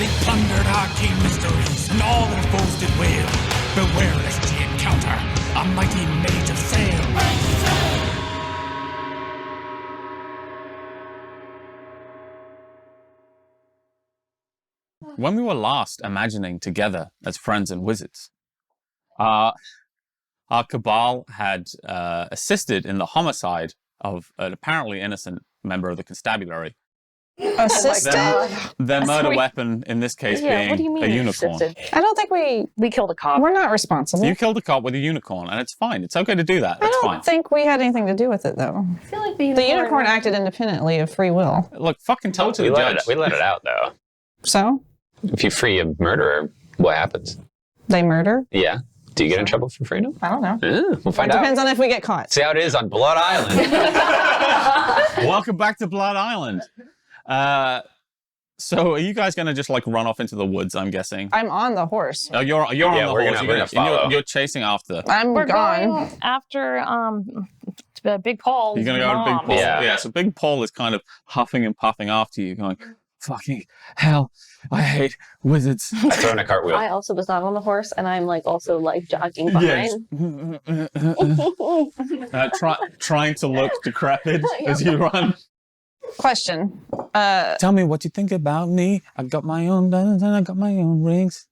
They plundered arcane mysteries and all their foes did wail. Beware lest ye encounter a mighty Mage of Sail. When we were last imagining together as friends and wizards, our cabal had assisted in the homicide of an apparently innocent member of the constabulary. Assisted? Their murder weapon, in this case, being what do you mean a unicorn. assisted? I don't think We killed a cop. we're not responsible. You killed a cop with a unicorn, and it's fine. It's okay to do that. I That's don't fine. think we had anything to do with it, though. I feel like The unicorn acted independently of free will. Look, fucking tell it to the judge. We let it out, though. So, If you free a murderer, what happens? they murder? Yeah. Do you get in trouble for freedom? I don't know. We'll find It out. depends on if we get caught. See how it is on Blood Island. Welcome back to Blood Island. So are you guys going to just like run off into the woods, I'm guessing? I'm on the horse. Oh, you're on the horse. we're gonna follow. You're chasing after. I'm gone. going after Big Paul. You're going to go to Big Paul. Yeah. So Big Paul is kind of huffing and puffing after you, going, fucking hell, I hate wizards. I throw in a cartwheel. I also was not on the horse, and I'm like also like jogging behind. Trying to look decrepit as you run. Question. Tell me what you think about me. I got my own diamonds and I got my own rings.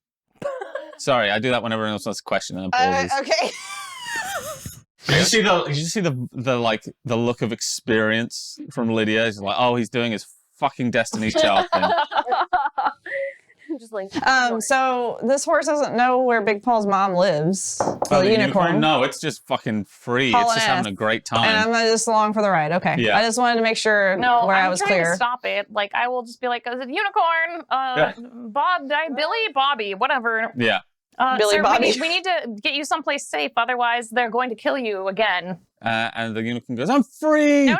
Sorry, I do that whenever anyone else asks a question. And Okay. Did you see the look of experience from Lydia? He's like, oh, he's doing his fucking Destiny's Child thing. Just like So this horse doesn't know where Big Paul's mom lives. The unicorn. No, it's just fucking free. Haul It's an just ass. having a great time. And I'm just along for the ride. Okay. Yeah. I just wanted to make sure No, where I'm I was trying clear. to stop it. Like, I will just be like, is it unicorn? Billy, Bobby, whatever. Yeah. Billy sir, Bobby. we need to get you someplace safe, otherwise they're going to kill you again. And the unicorn goes, I'm free! No,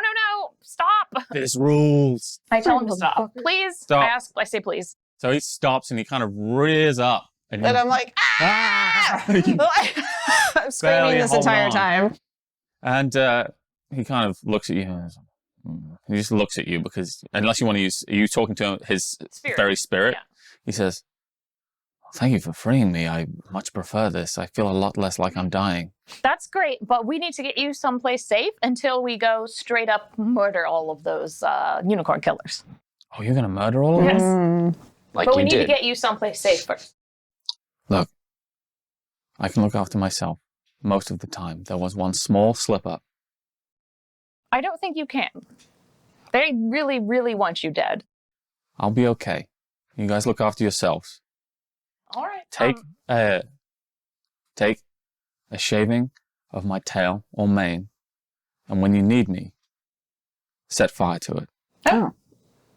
stop! This rules. I tell him to stop. Please? Stop. I say please. So he stops and he kind of rears up. And I'm like, ah! I'm screaming this hold entire on. time. And he kind of looks at you. He just looks at you because, unless you want to use, are you talking to him, his very spirit? Yeah. He says, thank you for freeing me. I much prefer this. I feel a lot less like I'm dying. That's great, but we need to get you someplace safe until we go straight up murder all of those unicorn killers. Oh, you're going to murder all of them? Yes. Like But we you need did. to get you someplace safe first. Look, I can look after myself most of the time. There was one small slip up. I don't think you can. They really, really want you dead. I'll be okay. You guys look after yourselves. All right. Take a shaving of my tail or mane, and when you need me, set fire to it.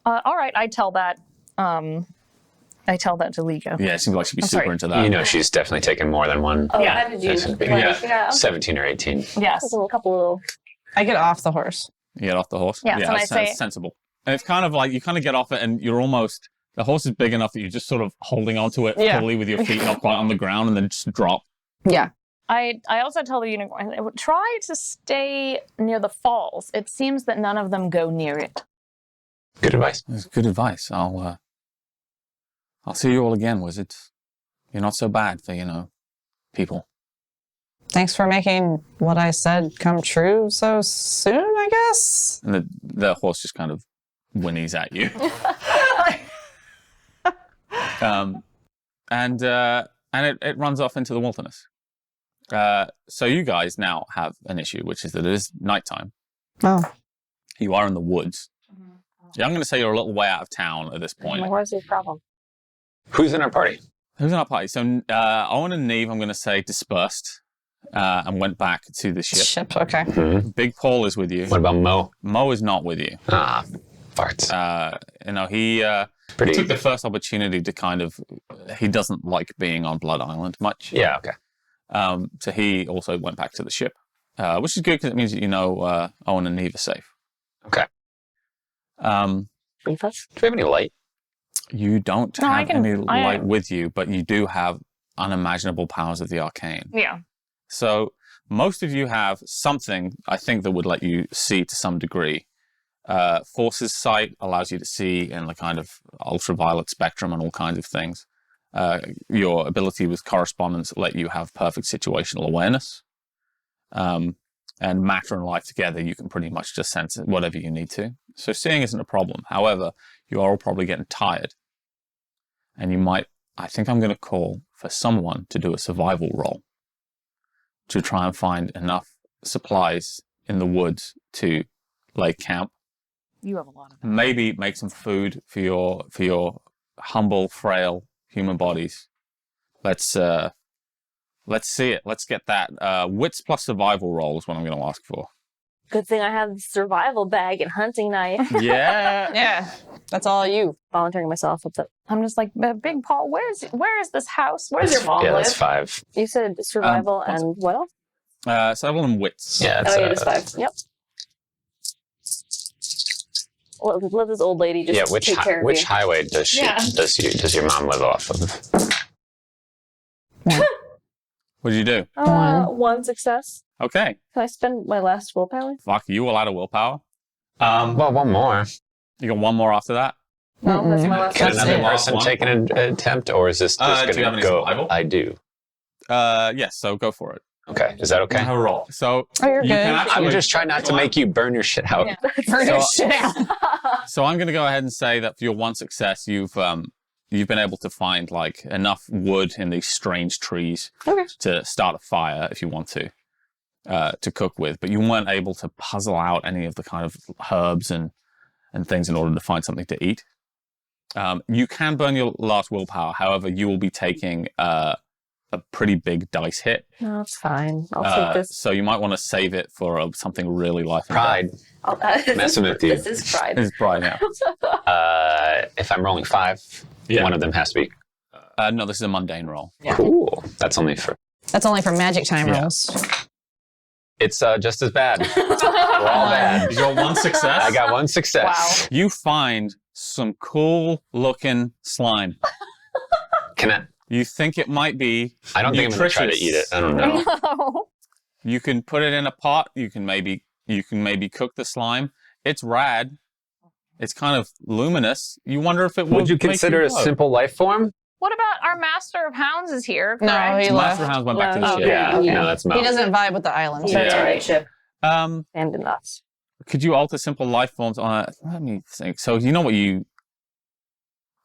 All right. I tell that to Liga. Yeah, it seems like she'd be I'm super sorry. into that. You know she's definitely taken more than one. oh, Yeah. how did you? Yeah. 17 or 18. Yes. A couple little. I get off the horse. You get off the horse? Yes, yeah, and that's I say- sensible. And it's kind of like, you kind of get off it and you're almost, the horse is big enough that you're just sort of holding onto it Yeah. fully with your feet not quite on the ground and then just drop. Yeah. I also tell the unicorn, try to stay near the falls. It seems that none of them go near it. Good advice. That's good advice. I'll see you all again, wizards. You're not so bad for, people. Thanks for making what I said come true so soon, I guess. And the horse just kind of whinnies at you. And it runs off into the wilderness. So you guys now have an issue, which is that it is nighttime. Oh. You are in the woods. Yeah, I'm going to say you're a little way out of town at this point. Like, where's the problem? Who's in our party? Who's in our party? So Owen and Neve, I'm going to say, dispersed and went back to the ship. Okay. Mm-hmm. Big Paul is with you. What about Mo? Mo is not with you. Ah, farts. He Pretty. took the first opportunity to kind of, he doesn't like being on Blood Island much. Yeah, okay. So he also went back to the ship, which is good because it means that Owen and Neve are safe. Okay. Leave us. Do we have any light? You don't No, have any light with you, but you do have unimaginable powers of the arcane. Yeah. So most of you have something, I think, that would let you see to some degree. Forces sight allows you to see in the kind of ultraviolet spectrum and all kinds of things. Your ability with correspondence let you have perfect situational awareness. And matter and life together, you can pretty much just sense whatever you need to. So seeing isn't a problem. However, you are all probably getting tired. And I think I'm going to call for someone to do a survival roll to try and find enough supplies in the woods to lay camp. You have a lot of that. Maybe make some food for your humble, frail human bodies. Let's see it. Let's get that. Wits plus survival roll is what I'm going to ask for. Good thing I have the survival bag and hunting knife. Yeah. Yeah, that's all you. Volunteering myself with the. I'm just like, Big Paul, where is this house? Where's your mom Yeah, live? that's 5. You said survival and what else? Survival and wits. Yeah, it's, Oh, yeah, it's 5. Yep. Let this old lady just take care of which you. highway does does your mom live off of? What did you do? One success. Okay. Can I spend my last willpower? Fuck, you all out of willpower. Well, one more. You got one more after that? No, that's my last Can one. another Last person one. take an attempt, or is this just do you have going any to go? survival? I do. Yes, so go for it. Okay, is that okay? Have a roll. So Oh, you're you good. can actually, I'm just trying not to make you burn your shit out. Yeah. Burn your shit out. So I'm going to go ahead and say that for your one success, you've been able to find like enough wood in these strange trees to start a fire if you want to cook with, but you weren't able to puzzle out any of the kind of herbs and things in order to find something to eat. You can burn your last willpower. However, you will be taking a pretty big dice hit. No, it's fine. I'll take this. So you might want to save it for something really life and Pride. Messing with you. This is pride. death. It's pride, yeah. If I'm rolling 5, one of them has to be No, this is a mundane roll. cool. That's only for. That's only for magic time rolls. It's just as bad. We're all bad. You got one success? I got one success. You find some cool looking slime. Can I? You think it might be I don't think I'm going to try to eat it. I don't know. No. You can put it in a pot. You can maybe cook the slime. It's rad. It's kind of luminous. You wonder if it Would you make consider a glow. simple life form? What about our Master of Hounds is here? No, correct? he left. Master Hounds went back to the Oh, ship. Yeah, Yeah. no, that's He Mount. doesn't vibe with the island. That's Yeah. all right, ship. Abandon us. Could you alter simple life forms on it? Let me think. So you know what you're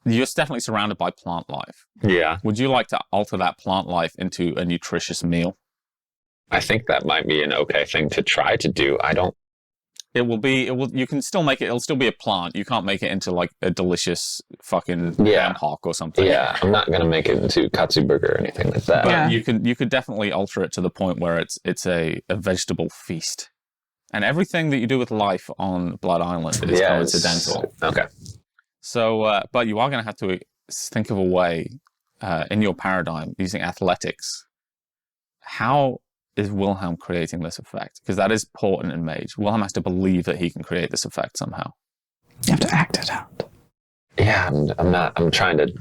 just definitely surrounded by plant life. Yeah, Would you like to alter that plant life into a nutritious meal? I think that might be an okay thing to try to do. I don't. You can still make it, it'll still be a plant. You can't make it into like a delicious fucking ham hock or something. Yeah, I'm not going to make it into katsu burger or anything like that. But Yeah. you could definitely alter it to the point where it's a vegetable feast. And everything that you do with life on Blood Island is coincidental. Okay. So, but you are going to have to think of a way in your paradigm using athletics. How is Wilhelm creating this effect? Because that is important in Mage. Wilhelm has to believe that he can create this effect somehow. You have to act it out. Yeah, I'm trying to.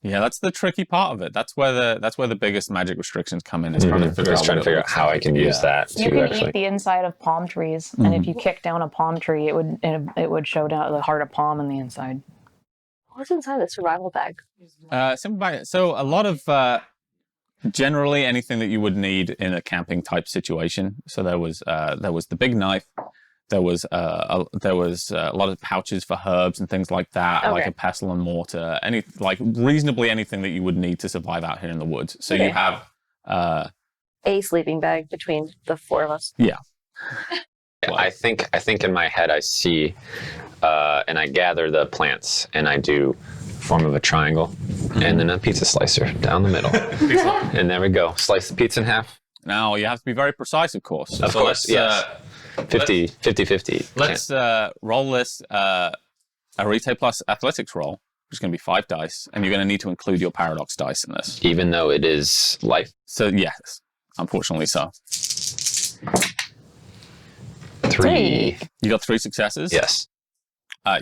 Yeah, that's the tricky part of it. That's where the biggest magic restrictions come in. Is trying to figure out how I can use that You to can actually. eat the inside of palm trees, and if you kick down a palm tree, it would show down the heart of palm on the inside. What's inside the survival bag? So a lot of generally anything that you would need in a camping type situation. So there was the big knife. There was a lot of pouches for herbs and things like that, like a pestle and mortar. Reasonably anything that you would need to survive out here in the woods. So you have A sleeping bag between the 4 of us. yeah. I think in my head I see, and I gather the plants and I do form of a triangle, and then a pizza slicer down the middle, and there we go. Slice the pizza in half. Now you have to be very precise, of course. Of course, yes. 50-50. Let's roll this Arete plus athletics roll, which is going to be 5 dice, and you're going to need to include your paradox dice in this. Even though it is life. So yes, unfortunately so. 3. You got 3 successes. Yes.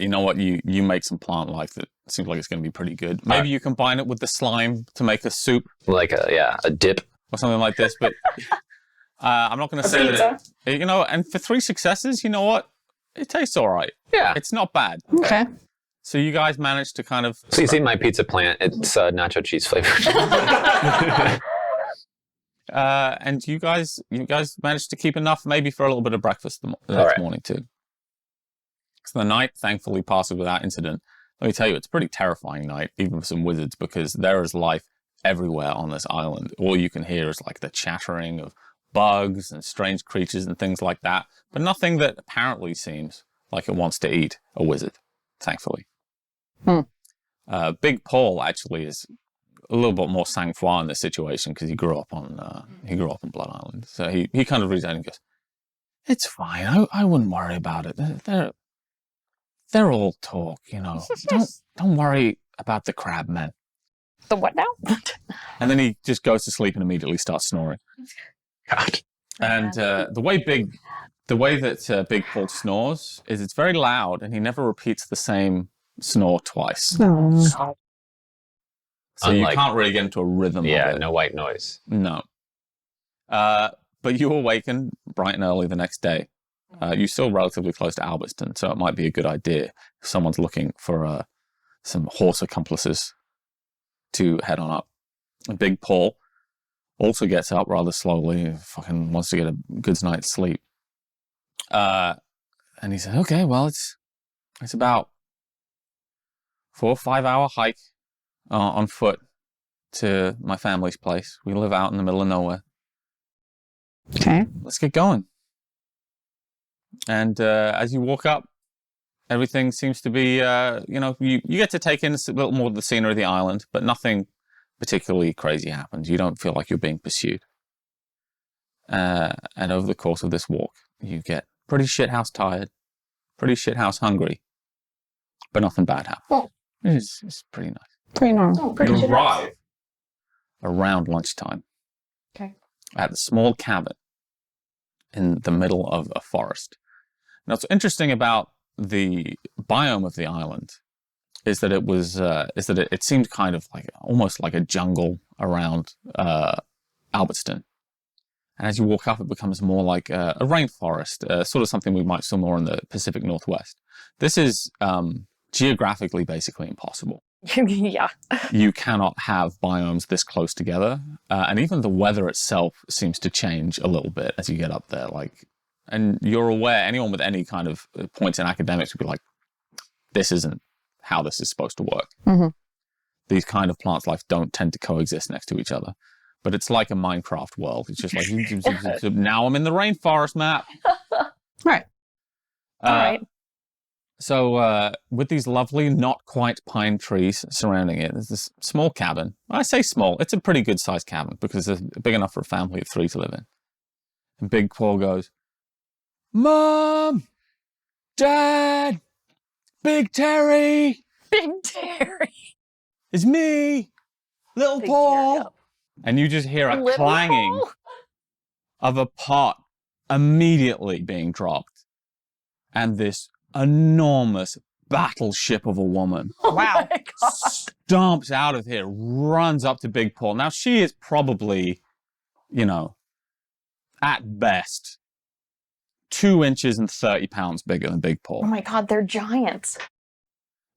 You know what? You make some plant life that seems like it's going to be pretty good. Maybe you combine it with the slime to make a soup Like a dip. or something like this. But I'm not going to say that. And for 3 successes, you know what? It tastes all right. Yeah. It's not bad. Okay. So you guys managed to kind of... Please eat my pizza plant. It's nacho cheese flavored. and you guys managed to keep enough maybe for a little bit of breakfast the next right. morning too. So the night thankfully passes without incident. Let me tell you, it's a pretty terrifying night, even for some wizards, because there is life everywhere on this island. All you can hear is like the chattering of bugs and strange creatures and things like that, but nothing that apparently seems like it wants to eat a wizard, thankfully. Big Paul actually is a little bit more sang-froid in this situation because he grew up on Blood Island. So he kind of reads out and goes, "It's fine. I wouldn't worry about it. They're all talk, you know. Don't worry about the crab men." The what now? And then he just goes to sleep and immediately starts snoring. God. And the way that Big Paul snores is it's very loud, and he never repeats the same snore twice. Oh. So you can't really get into a rhythm. Yeah, of it. no white noise. No. But you awaken bright and early the next day. You're still relatively close to Albertston, so it might be a good idea if someone's looking for some horse accomplices to head on up. And Big Paul also gets up rather slowly, fucking wants to get a good night's sleep. And he says, "Okay, well, it's about 4 or 5 hour hike on foot to my family's place. We live out in the middle of nowhere. Okay. Let's get going." And as you walk up, everything seems to be, you get to take in a little more of the scenery of the island, but nothing particularly crazy happens. You don't feel like you're being pursued. And over the course of this walk, you get pretty shithouse tired, pretty shithouse hungry, but nothing bad happens. Oh. It's pretty nice. Pretty normal. You arrive around lunchtime. Okay. At the small cabin in the middle of a forest. Now, what's interesting about the biome of the island is that it seemed kind of like almost like a jungle around Albertston. And as you walk up, it becomes more like a rainforest, sort of something we might see more in the Pacific Northwest. This is geographically basically impossible. Yeah. You cannot have biomes this close together. And even the weather itself seems to change a little bit as you get up there. And you're aware, anyone with any kind of points in academics would be like, this isn't how this is supposed to work. Mm-hmm. These kind of plant life don't tend to coexist next to each other. But it's like a Minecraft world. It's just like, now I'm in the rainforest map. Right. All right. So with these lovely, not quite pine trees surrounding it, there's this small cabin. I say small, it's a pretty good sized cabin because it's big enough for a family of 3 to live in. And Big Paul goes, "Mom, Dad, Big Terry, Big Terry. it's me, Little Big Paul." Terry. And you just hear a Little clanging Paul? of a pot immediately being dropped. And this enormous battleship of a woman Wow. My God. stomps out of here, runs up to Big Paul. Now, she is probably, at best, 2 inches and 30 pounds bigger than Big Paul. Oh my God, they're giants.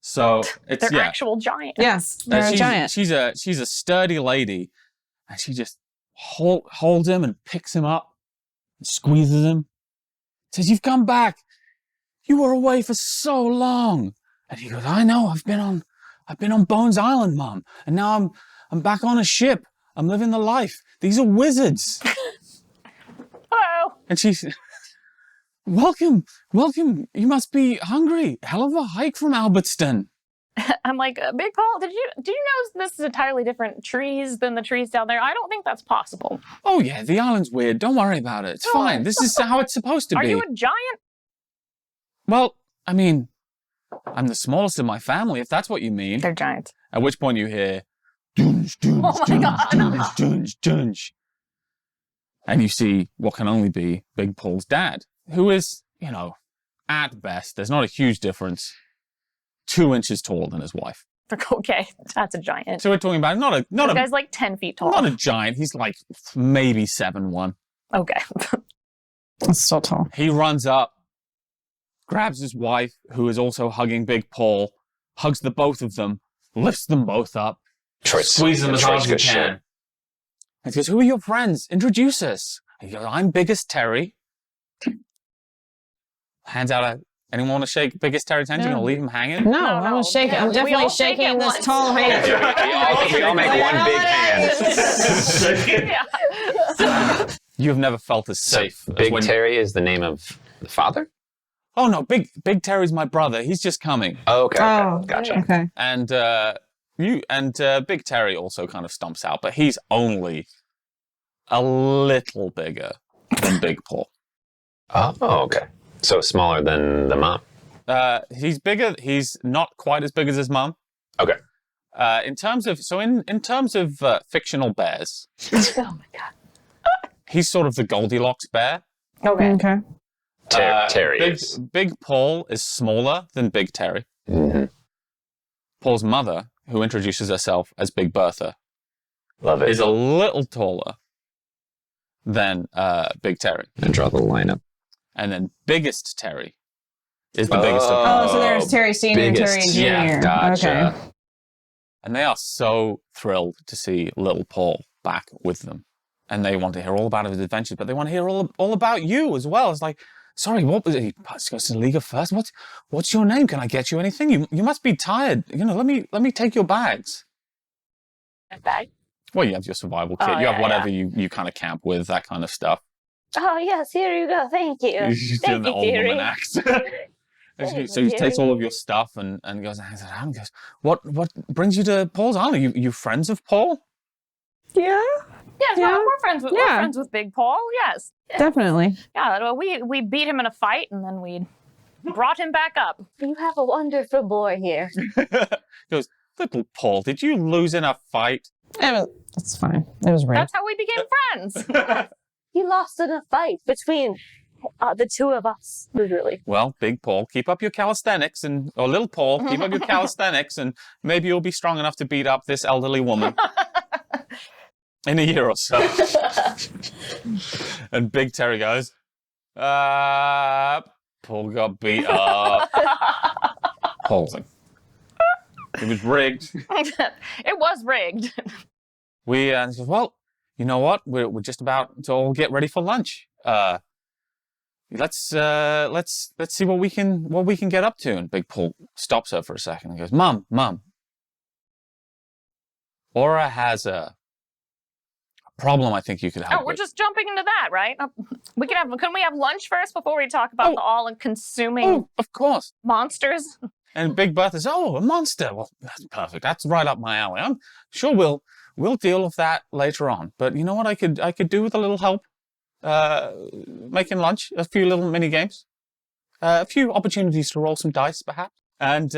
So it's, They're actual giants. Yes, they're a giant. She's a sturdy lady, and she just holds him and picks him up, and squeezes him, says, "You've come back. You were away for so long." And he goes, "I know. I've been on Bones Island, Mom, and now I'm back on a ship. I'm living the life. These are wizards." Hello. And she's, welcome. You must be hungry. Hell of a hike from Albertston." I'm like, Big Paul, did you know this is entirely different trees than the trees down there? I don't think that's possible. "Oh yeah, the island's weird. Don't worry about it. It's fine. This is how it's supposed to Are be." you a giant? Well, I mean, I'm the smallest of my family, if that's what you mean. They're giants. At which point you hear, "Dunge, dunge, Oh my God. dunge, dunge, dunge." And you see what can only be Big Paul's dad, who is, at best, there's not a huge difference, 2 inches taller than his wife. Okay, that's a giant. So we're talking about not This a guy's like 10 feet tall. not a giant. He's like maybe 7'1". Okay. It's still tall. He runs up grabs his wife, who is also hugging Big Paul, hugs the both of them, lifts them both up, squeezes them as hard as he can. And he goes, who are your friends? Introduce us. And he goes, I'm Biggest Terry. Hands out anyone want to shake Biggest Terry's hand? You going to leave him hanging? No, I won't shake it. I'm definitely shaking this tall hand. We all make one big hand. You have never felt as safe. Big Terry is the name of the father? Oh, no, Big Terry's my brother. He's just coming. Oh, okay. Oh, Gotcha. Okay. And Big Terry also kind of stomps out, but he's only a little bigger than Big Paul. Oh, okay. So smaller than the mom. He's bigger. He's not quite as big as his mom. Okay. In terms of fictional bears, Oh my god. he's sort of the Goldilocks bear. Okay. Terry is. Big Paul is smaller than Big Terry. Mm-hmm. Paul's mother, who introduces herself as Big Bertha, Love it. is a little taller than Big Terry. And draw the line up. And then Biggest Terry is the biggest of them. Oh, so there's Terry Senior and Terry biggest. Junior. Yeah, gotcha. Okay. And they are so thrilled to see little Paul back with them. And they want to hear all about his adventures, but they want to hear all about you as well. It's like, sorry, what was it? He goes to Liga first. What's your name? Can I get you anything? You must be tired. Let me take your bags. A bag? Well, you have your survival kit. Oh, you have yeah, whatever you kind of camp with, that kind of stuff. Oh yes, here you go. Thank you. She's Thank doing the you, old Terry. woman act. So he takes all of your stuff and goes and goes, what brings you to Paul's Island? You friends of Paul? Yeah, Yes, Yeah. we're friends with Yeah. Big Paul. Yes. definitely. Yeah. Well, we beat him in a fight, and then we brought him back up. You have a wonderful boy here. He goes, little Paul, did you lose in a fight? It's fine. It was real. That's how we became friends. He lost in a fight between the two of us, literally. Well, Big Paul, keep up your calisthenics, or little Paul, keep up your calisthenics, and maybe you'll be strong enough to beat up this elderly woman in a year or so. And Big Terry goes, Paul got beat up. Paul's like, it was rigged. It was rigged. He says, well, you know what? We're just about to all get ready for lunch. Let's see what we can get up to. And Big Paul stops her for a second and goes, Mom, Aura has a problem I think you could help Oh, we're with. just jumping into that, right? Couldn't we have lunch first before we talk about the all-consuming Oh, of course. monsters? And Big Bertha says, oh, a monster. Well, that's perfect. That's right up my alley. I'm sure we'll deal with that later on. But you know what I could do with a little help? Making lunch, a few little mini games, a few opportunities to roll some dice, perhaps. And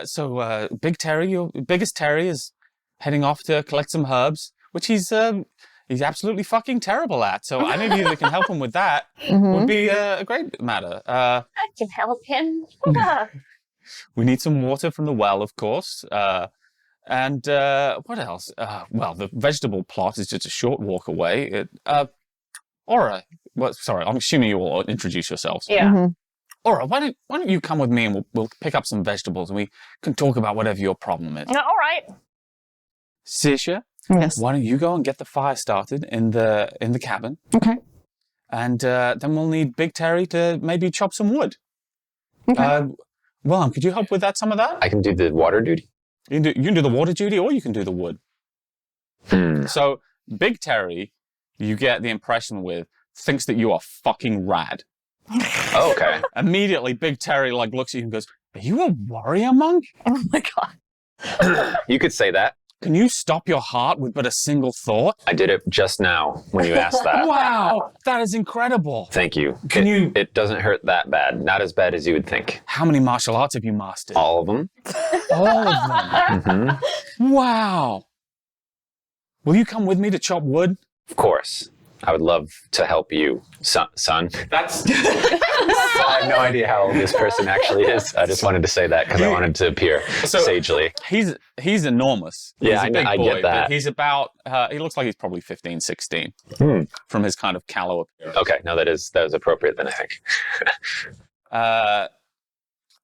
so Big Terry, your Biggest Terry, is heading off to collect some herbs, which he's absolutely fucking terrible at. So any of you that can help him with that would be a great matter. I can help him. We need some water from the well, of course. And what else? Well, the vegetable plot is just a short walk away. Aura, sorry, I'm assuming you will introduce yourselves. Yeah. Aura, why don't you come with me and we'll pick up some vegetables and we can talk about whatever your problem is. All right. Sisha, Yes. why don't you go and get the fire started in the cabin? Okay. And then we'll need Big Terry to maybe chop some wood. Okay. Willem, could you help with some of that? I can do the water duty. You can do the water duty or you can do the wood. So Big Terry, you get the impression thinks that you are fucking rad. Oh, okay. Immediately, Big Terry looks at you and goes, are you a warrior monk? Oh my god. You could say that. Can you stop your heart with but a single thought? I did it just now when you asked that. Wow, that is incredible. Thank you. Can It doesn't hurt that bad. Not as bad as you would think. How many martial arts have you mastered? All of them. All of them. Mm-hmm. Wow. Will you come with me to chop wood? Of course. I would love to help you, son. That's... I have no idea how old this person actually is. I just wanted to say that because I wanted to appear sagely. He's enormous. Yeah, he's a big I boy, get that. But he's about, he looks like he's probably 15, 16 from his kind of callow appearance. Okay, no, that is appropriate then, I think.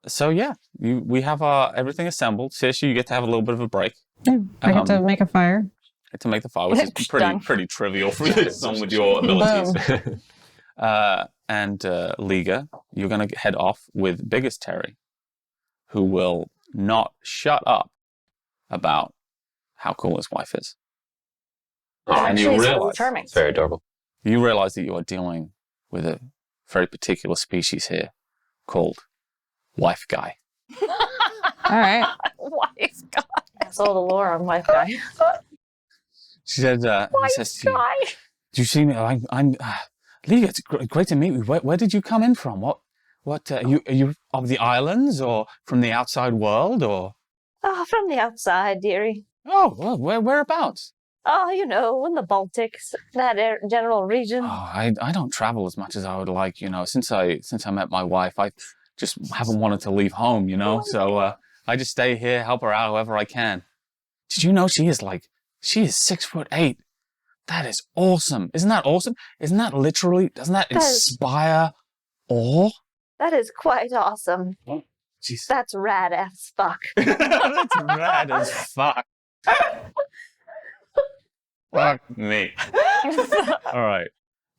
So yeah, we have everything assembled. Seriously, you get to have a little bit of a break. Yeah, I get to make a fire. Get to make the fire, which is pretty trivial for someone with your abilities. And Liga, you're going to head off with Biggest Terry, who will not shut up about how cool his wife is. And you realize, charming. It's very adorable. You realize that you are dealing with a very particular species here called Wife Guy. All right. Wife guy. That's all the lore on Wife Guy. She said, he says to you, Guy. do you see me? I'm Liga, it's great to meet you. Where did you come in from? What are you of the islands or from the outside world or? Oh, from the outside, dearie. Oh, well, whereabouts? Oh, you know, in the Baltics, that general region. Oh, I don't travel as much as I would like, since I met my wife, I just haven't wanted to leave home, so I just stay here, help her out however I can. Did you know she is 6'8"? That is awesome. Isn't that awesome? Isn't that literally, doesn't that inspire awe? That is quite awesome. Jeez. That's rad as fuck. That's rad as fuck. Fuck me. All right.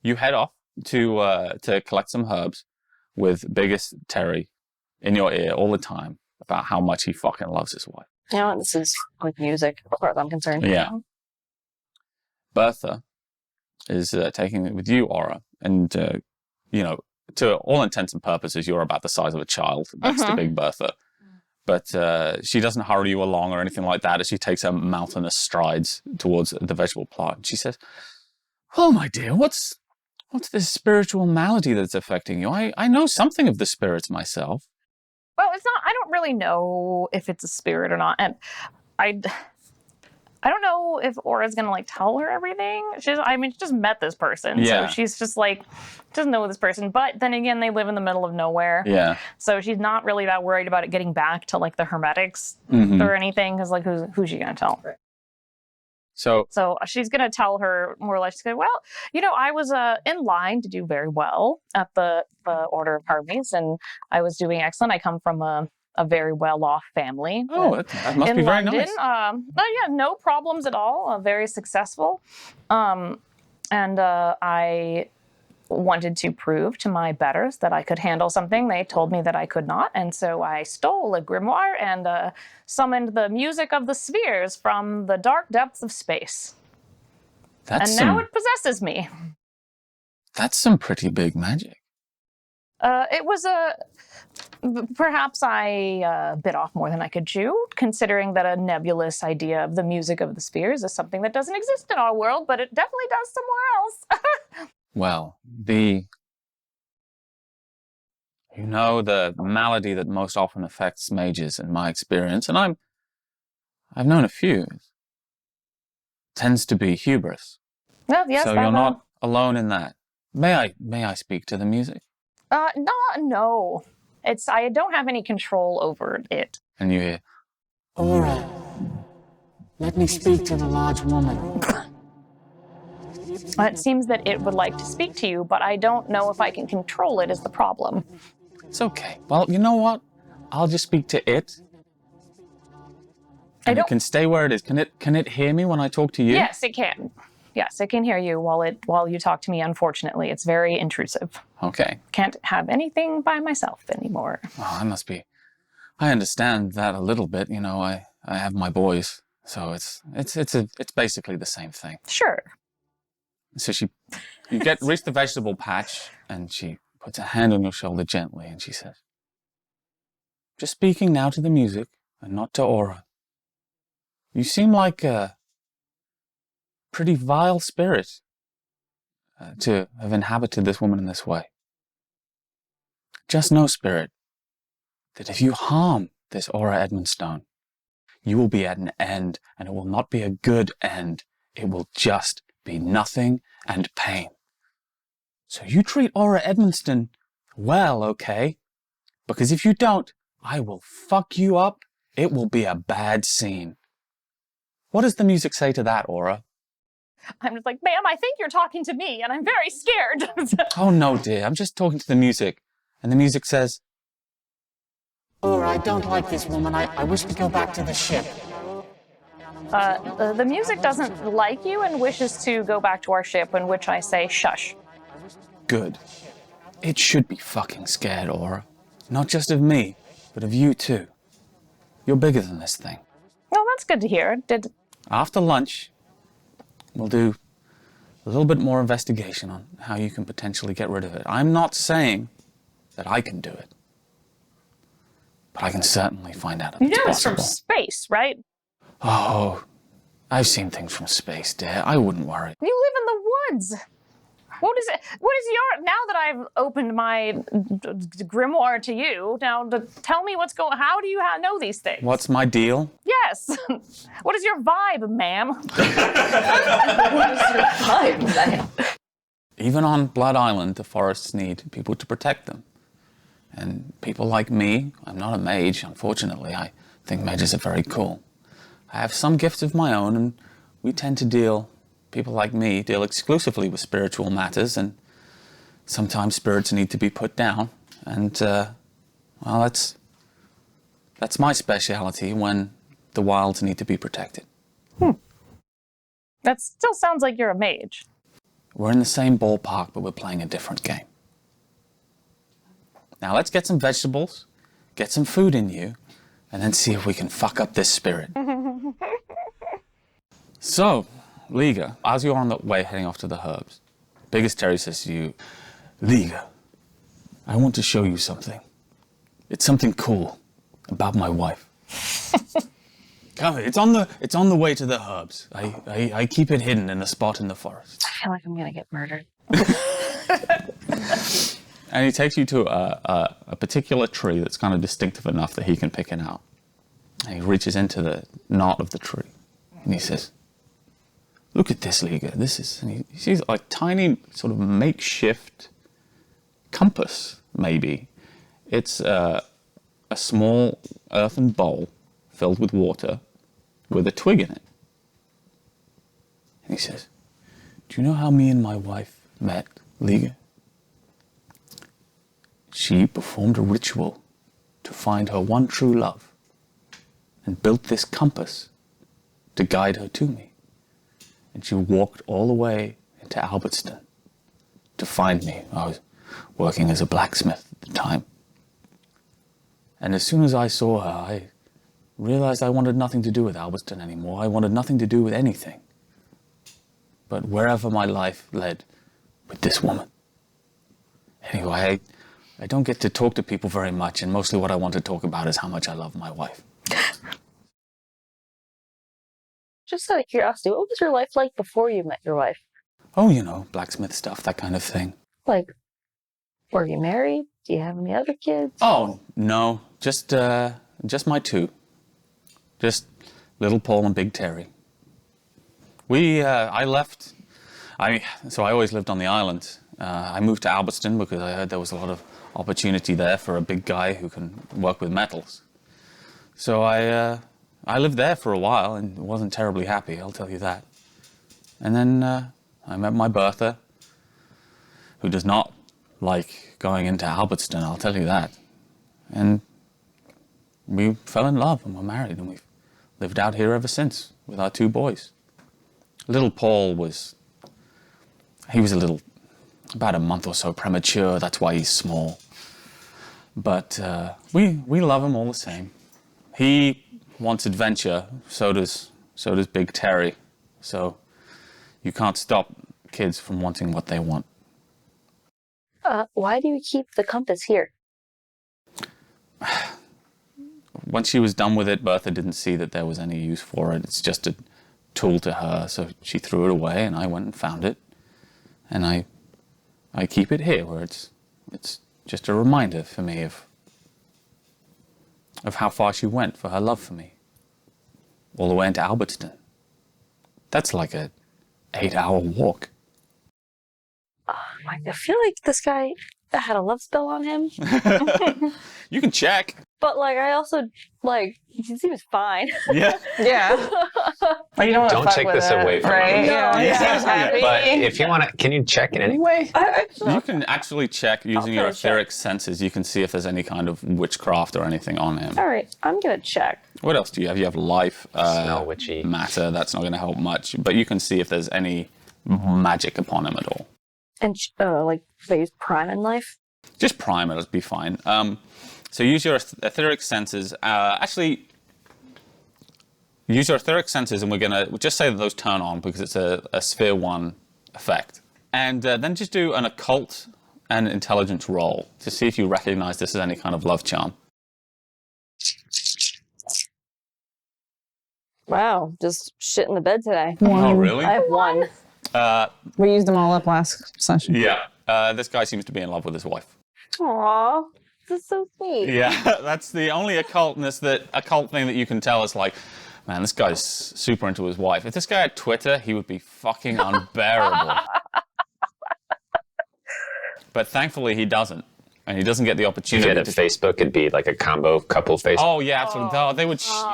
You head off to collect some herbs with Biggest Terry in your ear all the time about how much he fucking loves his wife. You know, this is like music, as far as I'm concerned. Yeah. Bertha is taking it with you, Aura, and, to all intents and purposes, you're about the size of a child next to Big Bertha. But she doesn't hurry you along or anything like that as she takes her mountainous strides towards the vegetable plot. And she says, "Oh, my dear, what's this spiritual malady that's affecting you? I know something of the spirits myself." Well, it's not. I don't really know if it's a spirit or not, and I don't know if Aura's gonna tell her everything. She just met this person, Yeah. so she's just doesn't know this person. But then again, they live in the middle of nowhere, Yeah. so she's not really that worried about it getting back to the Hermetics or anything, because who's she gonna tell? So she's gonna tell her more or less. She's going, well, I was in line to do very well at the Order of Hermes, and I was doing excellent. I come from a very well-off family. Oh, that must in be very London. nice. No problems at all. Very successful. And I wanted to prove to my betters that I could handle something they told me that I could not. And so I stole a grimoire and summoned the music of the spheres from the dark depths of space. Now it possesses me. That's some pretty big magic. It was perhaps I bit off more than I could chew, considering that a nebulous idea of the music of the spheres is something that doesn't exist in our world, but it definitely does somewhere else. Well, the malady that most often affects mages in my experience, and I've known a few, tends to be hubris. Well, yes, so you're not alone in that. May I speak to the music? No. I don't have any control over it. And you hear, Aura, let me speak to the large woman. It seems that it would like to speak to you, but I don't know if I can control it is the problem. it's okay. Well, you know what? I'll just speak to it. And it can stay where it is. Can it hear me when I talk to you? Yes, it can. Yes, it can hear you while you talk to me. Unfortunately, it's very intrusive. Okay. Can't have anything by myself anymore. Oh, I understand that a little bit. I have my boys, so it's basically the same thing. Sure. So you reach the vegetable patch, and she puts a hand on your shoulder gently, and she says, "Just speaking now to the music, and not to Aura. You seem like a pretty vile spirit to have inhabited this woman in this way. Just know, spirit, that if you harm this Aura Edmondstone, you will be at an end, and it will not be a good end. It will just be nothing and pain. So you treat Aura Edmondstone well, okay? Because if you don't, I will fuck you up. It will be a bad scene." What does the music say to that, Aura? I'm just like, ma'am, I think you're talking to me, and I'm very scared. Oh, no, dear. I'm just talking to the music. And the music says, Or I don't like this woman. I wish to go back to the ship. The music doesn't like you and wishes to go back to our ship, in which I say, shush. Good. It should be fucking scared, Aura. Not just of me, but of you too. You're bigger than this thing. Oh, that's good to hear. After lunch, we'll do a little bit more investigation on how you can potentially get rid of it. I'm not saying that I can do it, but I can certainly find out if You it's know it's from possible. space, right? Oh, I've seen things from space, dear. I wouldn't worry. You live in the woods. What is it? What is your? Now that I've opened my grimoire to you, now tell me what's going. How do you know these things? What's my deal? Yes. What is your vibe, ma'am? Even on Blood Island, the forests need people to protect them. And people like me, I'm not a mage, unfortunately. I think mages are very cool. I have some gifts of my own, and we tend to people like me, deal exclusively with spiritual matters, and sometimes spirits need to be put down. And, well, that's my speciality when the wilds need to be protected. That still sounds like you're a mage. We're in the same ballpark, but we're playing a different game. Now let's get some vegetables, get some food in you, and then see if we can fuck up this spirit. So, Liga, as you're on the way heading off to the herbs, Biggest Terry says to you, Liga, I want to show you something. It's something cool about my wife. Come, it's on the way to the herbs. I keep it hidden in a spot in the forest. I feel like I'm gonna get murdered. And he takes you to a particular tree that's kind of distinctive enough that he can pick it out. And he reaches into the knot of the tree. And he says, look at this, Liga. This is, and he sees a tiny sort of makeshift compass, maybe. It's a small earthen bowl filled with water with a twig in it. And he says, do you know how me and my wife met, Liga? She performed a ritual to find her one true love and built this compass to guide her to me. And she walked all the way into Albertston to find me. I was working as a blacksmith at the time. And as soon as I saw her, I realized I wanted nothing to do with Albertston anymore. I wanted nothing to do with anything. But wherever my life led with this woman. Anyway, I don't get to talk to people very much, and mostly what I want to talk about is how much I love my wife. Just out of curiosity, what was your life like before you met your wife? Oh, you know, blacksmith stuff, that kind of thing. Like, were you married? Do you have any other kids? Oh, no, just my two. Just little Paul and Big Terry. I left, so I always lived on the island. I moved to Albertston because I heard there was a lot of opportunity there for a big guy who can work with metals. So I lived there for a while and wasn't terribly happy, I'll tell you that. And then I met my Bertha, who does not like going into Albertston, I'll tell you that. And we fell in love and were married, and we've lived out here ever since with our two boys. Little Paul was about a month or so premature, that's why he's small. But we love him all the same. He wants adventure, so does Big Terry. So you can't stop kids from wanting what they want. Why do you keep the compass here? Once she was done with it, Bertha didn't see that there was any use for it. It's just a tool to her, so she threw it away, and I went and found it. And I keep it here, where it's just a reminder for me of how far she went for her love for me. All the way into Albertston. That's like a 8-hour walk. I feel like this guy had a love spell on him. You can check. But, like, I also, like, he seems fine. Yeah. Yeah. Like, you don't want to Don't fuck take with this it, away from right? him. Yeah, he seems happy. But if you want to, can you check in any way? You can actually check using your try to check. etheric senses. You can see if there's any kind of witchcraft or anything on him. All right, I'm gonna check. What else do you have? You have life, Smell witchy. matter. That's not going to help much. But you can see if there's any magic upon him at all. And like they use prime in life. Just prime it'll be fine. So use your etheric senses. Actually, use your etheric senses, and we're going to just say that those turn on because it's a sphere 1 effect. And then just do an occult and intelligence roll to see if you recognize this as any kind of love charm. Wow, just shit in the bed today. Oh, really? I have 1. We used them all up last session. Yeah. This guy seems to be in love with his wife. Aw, this is so sweet. Yeah, that's the only occult thing that you can tell is like, man, this guy's super into his wife. If this guy had Twitter, he would be fucking unbearable. But thankfully, he doesn't. And he doesn't get the If opportunity you had a to... Facebook, it'd be like a combo couple Facebook. Oh, yeah, absolutely. Oh,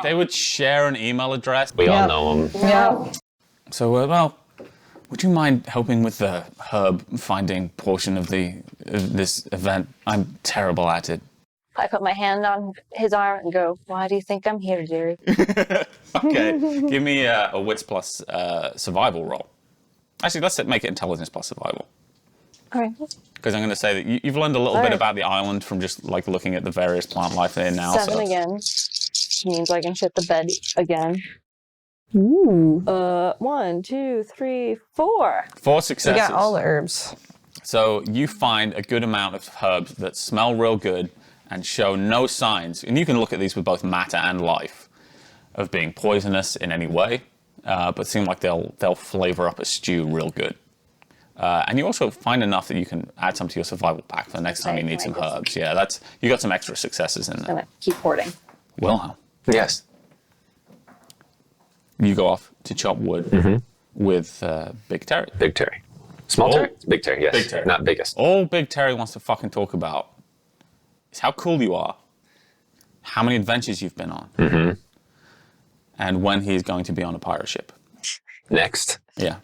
they would share an email address. We all know them. Yeah. So, well, would you mind helping with the herb finding portion of this event? I'm terrible at it. I put my hand on his arm and go, "Why do you think I'm here, Jerry?" Okay, give me a wits plus survival roll. Actually, let's make it intelligence plus survival. Okay. Because I'm going to say that you've learned a little bit about the island from just like looking at the various plant life there now. 7 again. Which means I can shit the bed again. Ooh. 1, 2, 3, 4. 4 You successes. got all the herbs. So you find a good amount of herbs that smell real good and show no signs. And you can look at these with both matter and life of being poisonous in any way, but seem like they'll flavor up a stew real good. And you also find enough that you can add some to your survival pack for the next time you need some herbs. Yeah, you got some extra successes in I'm there. gonna keep hoarding. Wilhelm, Yes. you go off to chop wood with Big Terry. Big Terry. Small Terry? Big Terry, yes. Big Terry. Not biggest. All Big Terry wants to fucking talk about is how cool you are, how many adventures you've been on, and when he's going to be on a pirate ship. Next. Yeah.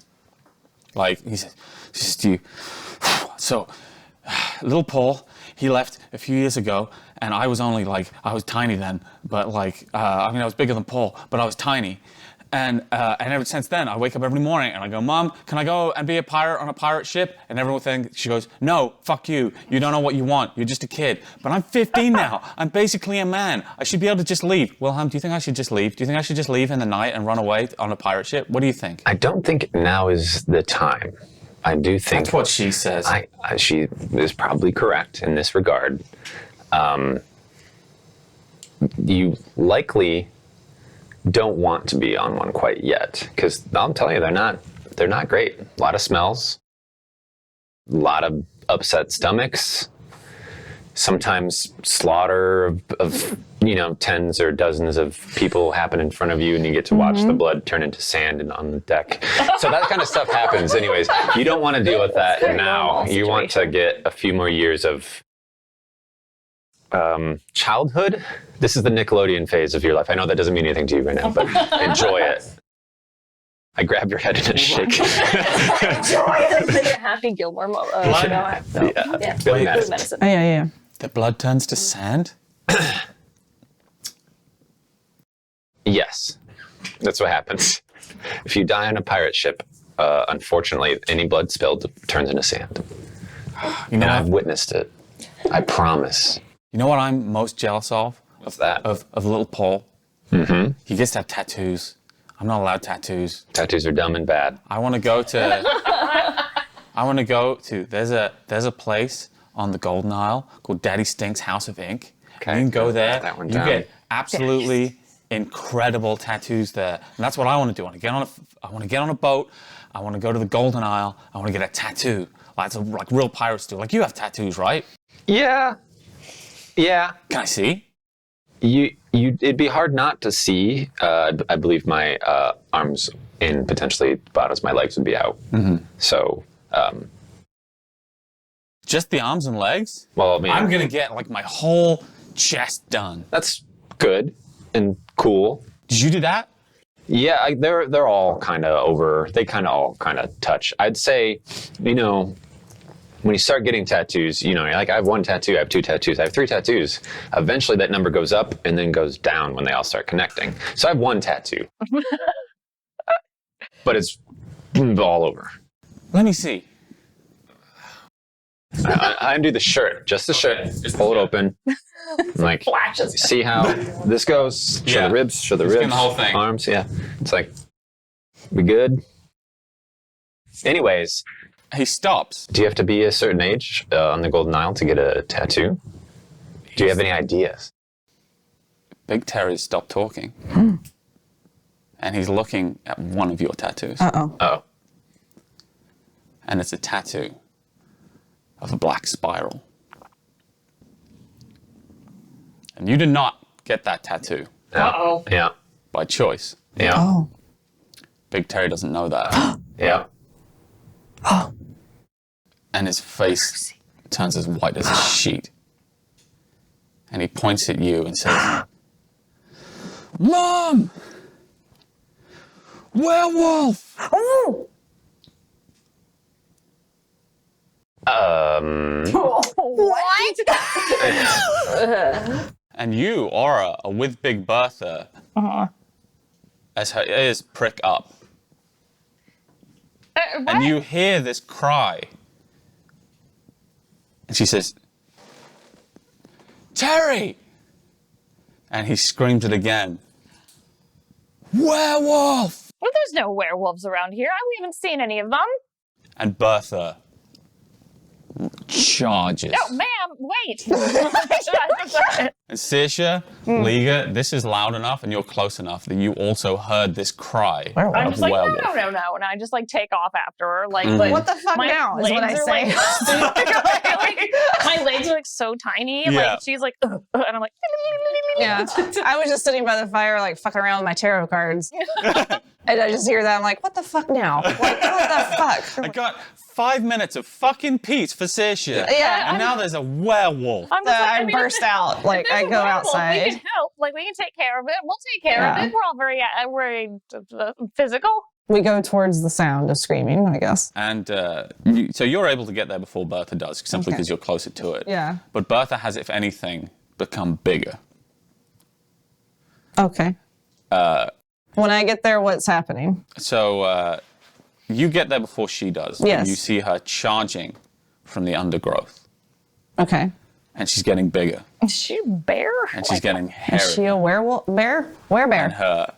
Like, he says, just you. So, little Paul, he left a few years ago, and I was only like, I was tiny then, but like, I was bigger than Paul, but I was tiny. And ever since then, I wake up every morning and I go, Mom, can I go and be a pirate on a pirate ship? And everyone thinks, she goes, no, fuck you. You don't know what you want. You're just a kid. But I'm 15 now. I'm basically a man. I should be able to just leave. Wilhelm, do you think I should just leave? Do you think I should just leave in the night and run away on a pirate ship? What do you think? I don't think now is the time. I do think... That's what she says. She is probably correct in this regard. You likely don't want to be on one quite yet, because I'll tell you, they're not great. A lot of smells, a lot of upset stomachs, sometimes slaughter of tens or dozens of people happen in front of you, and you get to watch the blood turn into sand and on the deck. So that kind of stuff happens. Anyways, you don't want to deal with that now. You want to get a few more years of childhood. This is the Nickelodeon phase of your life. I know that doesn't mean anything to you right now, but enjoy it. I grab your head in a shake. Enjoy it. Like a Happy Gilmore Blood. Yeah. Feeling that. Medicine. Oh, yeah. The blood turns to sand? Yes, that's what happens. If you die on a pirate ship, unfortunately, any blood spilled turns into sand. And I've witnessed it. I promise. You know what I'm most jealous of? What's that? Of little Paul. Mm-hmm. He gets to have tattoos. I'm not allowed tattoos. Tattoos are dumb and bad. I want to go to. There's a place on the Golden Isle called Daddy Stink's House of Ink. Okay. You can go there. That one you down. get absolutely incredible tattoos there, and that's what I want to do. I want to get on a boat. I want to go to the Golden Isle. I want to get a tattoo, like real pirates do. Like you have tattoos, right? Yeah. Can I see? It'd be hard not to see. I believe my arms and potentially about as my legs would be out. Mm-hmm. So, just the arms and legs? well, I mean, I'm gonna get like my whole chest done. that's good and cool. Did you do that? Yeah, they're all kind of over. They kind of all kind of touch. I'd say, when you start getting tattoos, you're like, I have 1 tattoo, I have 2 tattoos, I have 3 tattoos. Eventually that number goes up and then goes down when they all start connecting. So I have 1 tattoo. But it's all over. Let me see. I undo the shirt, just the shirt, pull it open. Like, Flashes. see how this goes? Show the ribs, Scan the whole thing. arms, yeah. It's like, we good? Anyways. He stops. Do you have to be a certain age on the Golden Isle to get a tattoo? Do you have any ideas? Big Terry's stopped talking. And he's looking at one of your tattoos. Uh-oh. Oh. And it's a tattoo of a black spiral. And you did not get that tattoo Uh-oh. Yeah. by choice. Yeah. Oh. Big Terry doesn't know that. Yeah. And his face turns as white as a sheet. And he points at you and says, Mom! Werewolf! What? And you, Aura, are with Big Bertha as her ears prick up. And you hear this cry. And she says, Terry! And he screams it again. Werewolf! Well, there's no werewolves around here. We haven't seen any of them. And Bertha charges. Oh, ma'am, wait. And Saoirse, Liga, this is loud enough and you're close enough that you also heard this cry I'm of just like, werewolf. no. And I just like take off after her. Like, What the fuck my now is what I legs are, say. like, my legs are like so tiny. Yeah. Like she's like, ugh, and I'm like, Yeah. I was just sitting by the fire, like, fucking around with my tarot cards. And I just hear that. I'm like, what the fuck now? Like, what the fuck? I got 5 minutes of fucking peace for Saoirse. Yeah. And now there's a werewolf. I'm So just like, I mean, burst out. Like, if I there's go a werewolf, We outside. can help. Like, we can take care of it. We'll take care Yeah. of it. We're all very physical. We go towards the sound of screaming, I guess. And so you're able to get there before Bertha does, simply because you're closer to it. Yeah. But Bertha has, if anything, become bigger. Okay. When I get there, what's happening? So you get there before she does. Yes. And you see her charging from the undergrowth. Okay. And she's getting bigger. Is she a bear? And she's getting Is hairy. she a werewolf? Bear? And Werebear. her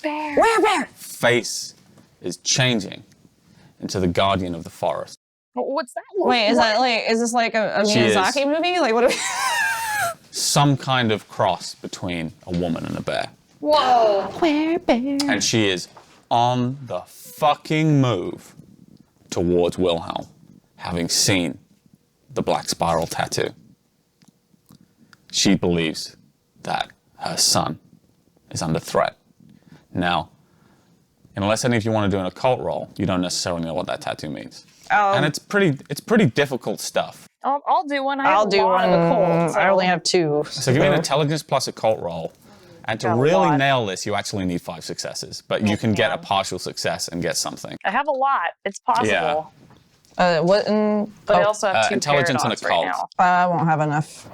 Bear. Werebear. face is changing into the guardian of the forest. What's that? Wait, is that like? Is this like a She is. Miyazaki movie? Like, what? Some kind of cross between a woman and a bear. Whoa. Werebear. And she is on the fucking move towards Wilhelm, having seen the black spiral tattoo. She believes that her son is under threat. Now, unless any of you want to do an occult roll, you don't necessarily know what that tattoo means. Oh. And it's pretty difficult stuff. I'll do one. I have I'll do a lot one. of occult, so. I only have 2. So give me an intelligence plus occult roll. And to Got a really lot. nail this, you actually need 5 successes. But you can get a partial success and get something. I have a lot. It's possible. What? But I also have 2 intelligence and paradox right occult. now. I won't have enough.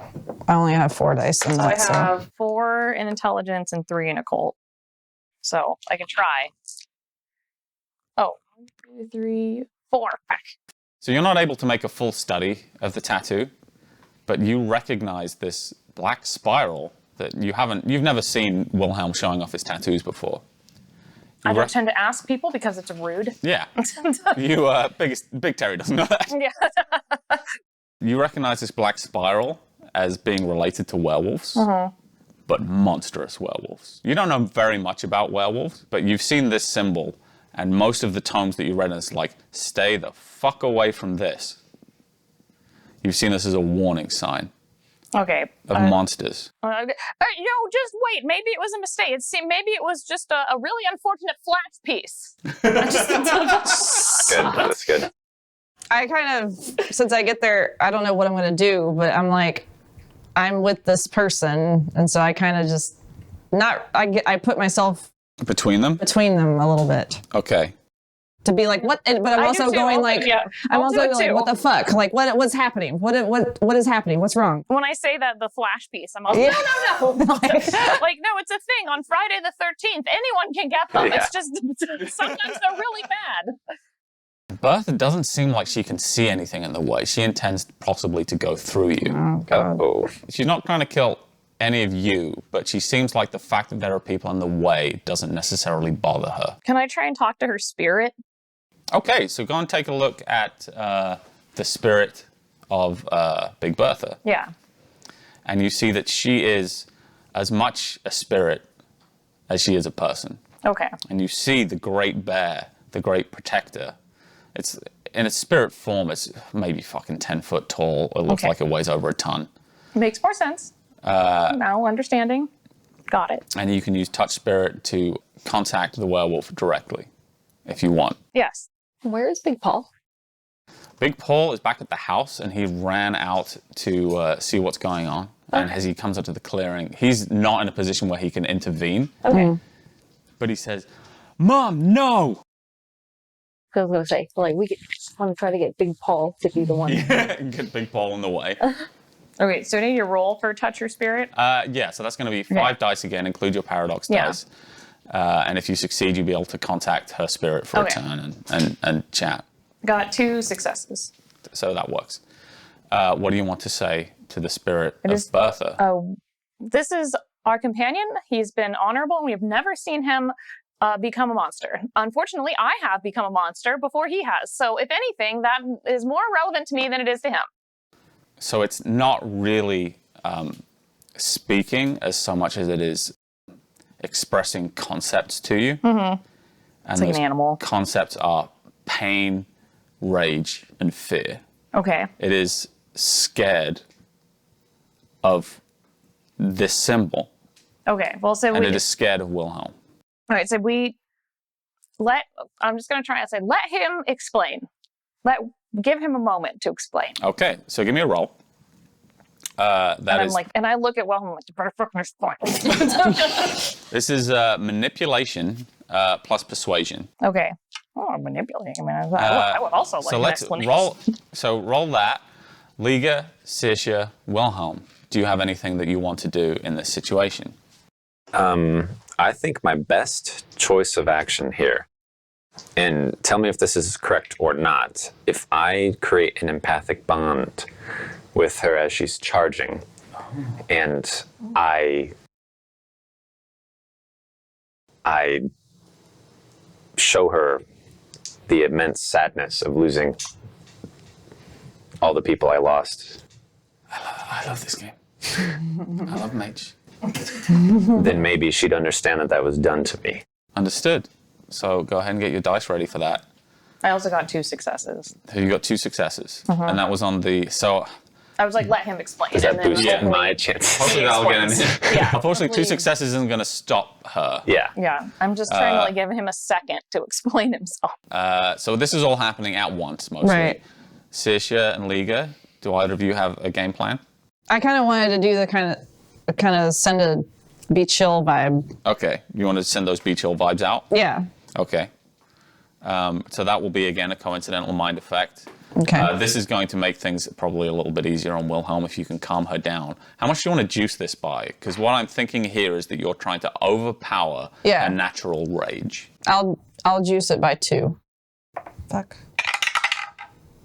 I only have 4 dice in So I that. So have 4 in intelligence and 3 in occult. So I can try. Oh, 1, 2, 3, 4. So you're not able to make a full study of the tattoo, but you recognize this black spiral that you've never seen Wilhelm showing off his tattoos before. I don't tend to ask people because it's rude. Yeah. Big Terry doesn't know that. Yeah. You recognize this black spiral as being related to werewolves, but monstrous werewolves. You don't know very much about werewolves, but you've seen this symbol, and most of the tomes that you read is like, stay the fuck away from this. You've seen this as a warning sign Okay. of monsters. Just wait. Maybe it was a mistake. Maybe it was just a really unfortunate flat piece. Good. That's good. I kind of, since I get there, I don't know what I'm going to do, but I'm like, I'm with this person, and so I kind of just I put myself Between them? between them a little bit. Okay. To be like, what? But I'm I also do too. going like, I'm I'll also do it going like, too. what the fuck? Like, what's happening? What is happening? What's wrong? When I say that, the flash piece, I'm also, Yeah. no. Like, no, it's a thing. On Friday the 13th, anyone can get them. Yeah. It's just, sometimes they're really bad. Bertha doesn't seem like she can see anything in the way. She intends possibly to go through you. Oh, God. Oh, She's not trying to kill any of you, but she seems like the fact that there are people in the way doesn't necessarily bother her. Can I try and talk to her spirit? Okay, so go and take a look at the spirit of Big Bertha. Yeah. And you see that she is as much a spirit as she is a person. Okay. And you see the great bear, the great protector. It's in its spirit form, it's maybe fucking 10 foot tall. It looks Okay. like it weighs over a ton. Makes more sense. Now understanding. Got it. And you can use touch spirit to contact the werewolf directly if you want. Yes. Where is Big Paul? Big Paul is back at the house, and he ran out to see what's going on. And as he comes up to the clearing, he's not in a position where he can intervene. Okay. But he says, "Mom, no!" I was going to say, like, we want to try to get Big Paul to be the one. and get Big Paul in the way. Okay, so I need your roll for touch your spirit. Yeah, so that's going to be 5 dice again, include your paradox Yeah. dice. And if you succeed, you'll be able to contact her spirit for Okay. a turn and chat. Got 2 successes. So that works. What do you want to say to the spirit of Bertha? This is our companion. He's been honorable, and we have never seen him become a monster. Unfortunately, I have become a monster before he has. So if anything, that is more relevant to me than it is to him. So it's not really speaking as so much as it is expressing concepts to you. And It's like those an animal. concepts are pain, rage, and fear. Okay. It is scared of this symbol, Okay. Well, so and we it is scared of Wilhelm. All right, so I'm just going to try and say, let him explain. Give him a moment to explain. Okay, so give me a roll. And I look at Wilhelm like, you better fucking explain. This is manipulation plus persuasion. Okay. Oh, manipulating. I mean, I would also like So an let's explanation. roll. So roll that. Liga, Circia, Wilhelm. Do you have anything that you want to do in this situation? I think my best choice of action here, and tell me if this is correct or not, if I create an empathic bond with her as she's charging, and I show her the immense sadness of losing all the people I lost, I love this game. I love Mage. then maybe she'd understand that was done to me. Understood. So go ahead and get your dice ready for that. I also got 2 successes. So you got 2 successes, and that was on the. So I was like, let him explain. Does that and then boost hopefully- my chances? hopefully that'll get in here. Yeah. Unfortunately, 2 successes isn't going to stop her. Yeah. Yeah, I'm just trying to like give him a second to explain himself. So this is all happening at once, mostly. Right. Circia and Liga, do either of you have a game plan? I kind of wanted to do the kind of send a be chill vibe. Okay, you want to send those Be Chill vibes out? Yeah. Okay. So that will be, again, a coincidental mind effect. Okay. This is going to make things probably a little bit easier on Wilhelm if you can calm her down. How much do you want to juice this by? Because what I'm thinking here is that you're trying to overpower a natural rage. I'll juice it by 2. Fuck.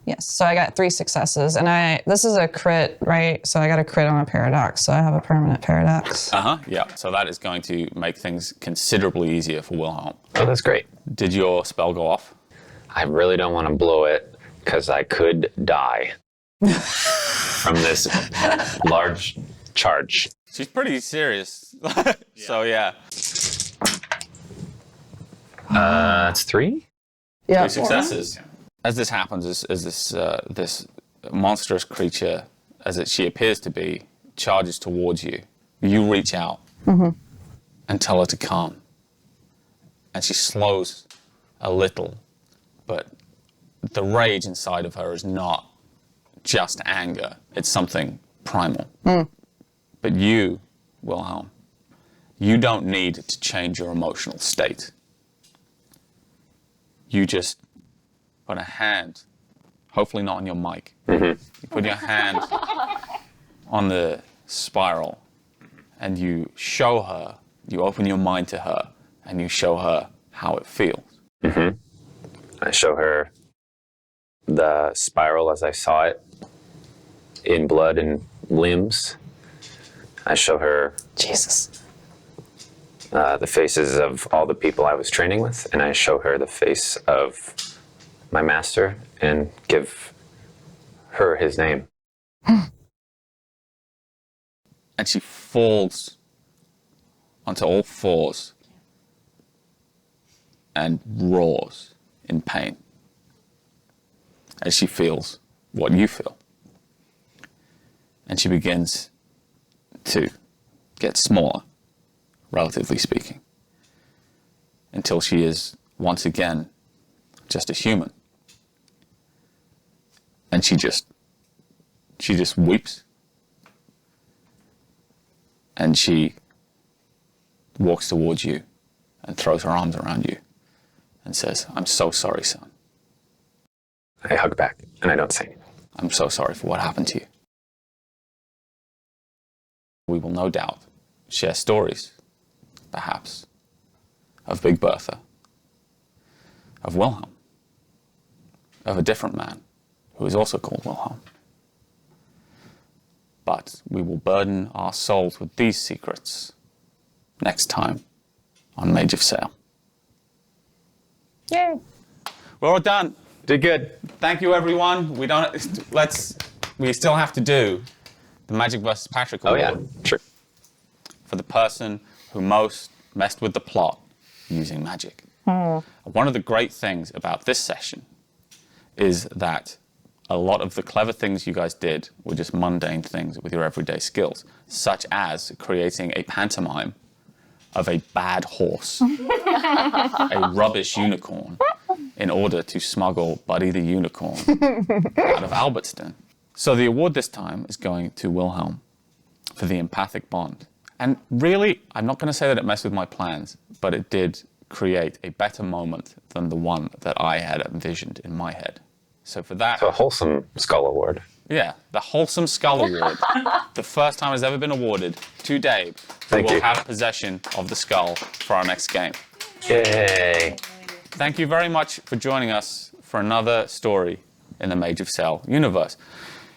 Yes. So I got 3 successes, and this is a crit, right? So I got a crit on a paradox. So I have a permanent paradox. Yeah. So that is going to make things considerably easier for Wilhelm. Oh, that's great. Did your spell go off? I really don't want to blow it because I could die from this large charge. She's pretty serious. So yeah. That's 3? Yeah. 3 successes. As this happens, as this monstrous creature, she appears to be, charges towards you, you reach out and tell her to calm. And she slows a little, but the rage inside of her is not just anger, it's something primal. But you, Wilhelm, You don't need to change your emotional state. You just put a hand, hopefully not on your mic. You put your hand on the spiral and you show her, you open your mind to her and you show her how it feels. I show her the spiral as I saw it in blood and limbs. I show her Jesus. the faces of all the people I was training with, and I show her the face of my master and give her his name. And she falls onto all fours and roars in pain as she feels what you feel. And she begins to get smaller, relatively speaking, until she is once again just a human. And she just weeps. And she walks towards you and throws her arms around you and says, "I'm so sorry, son. I hug back, and I don't say anything. I'm so sorry for what happened to you." We will no doubt share stories, perhaps, of Big Bertha, of Wilhelm, of a different man who is also called Wilhelm. But we will burden our souls with these secrets next time on Mage of Sail. Yay. We're all done. Did good. Thank you, everyone. We still have to do the Magic vs. Patrick Oh award yeah, sure. for the person who most messed with the plot using magic. One of the great things about this session is that a lot of the clever things you guys did were just mundane things with your everyday skills, such as creating a pantomime of a bad horse, a rubbish unicorn, in order to smuggle Buddy the Unicorn out of Albertston. So the award this time is going to Wilhelm for the empathic bond. And really, I'm not going to say that it messed with my plans, but it did create a better moment than the one that I had envisioned in my head. So for that... So a wholesome skull award. Yeah, the Wholesome Skull Award. The first time it's ever been awarded to Dabe, who Thank will you. have possession of the skull for our next game. Yay. Thank you very much for joining us for another story in the Mage of Sail universe.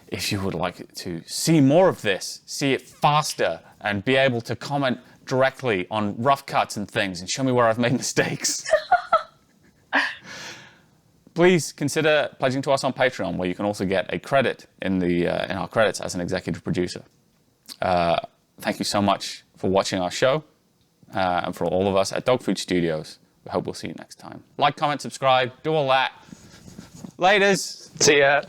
If you would like to see more of this, see it faster, and be able to comment directly on rough cuts and things and show me where I've made mistakes, please consider pledging to us on Patreon, where you can also get a credit in our credits as an executive producer. Thank you so much for watching our show, and for all of us at Dogfood Studios. We hope we'll see you next time. Like, comment, subscribe, do all that. Laters. See ya.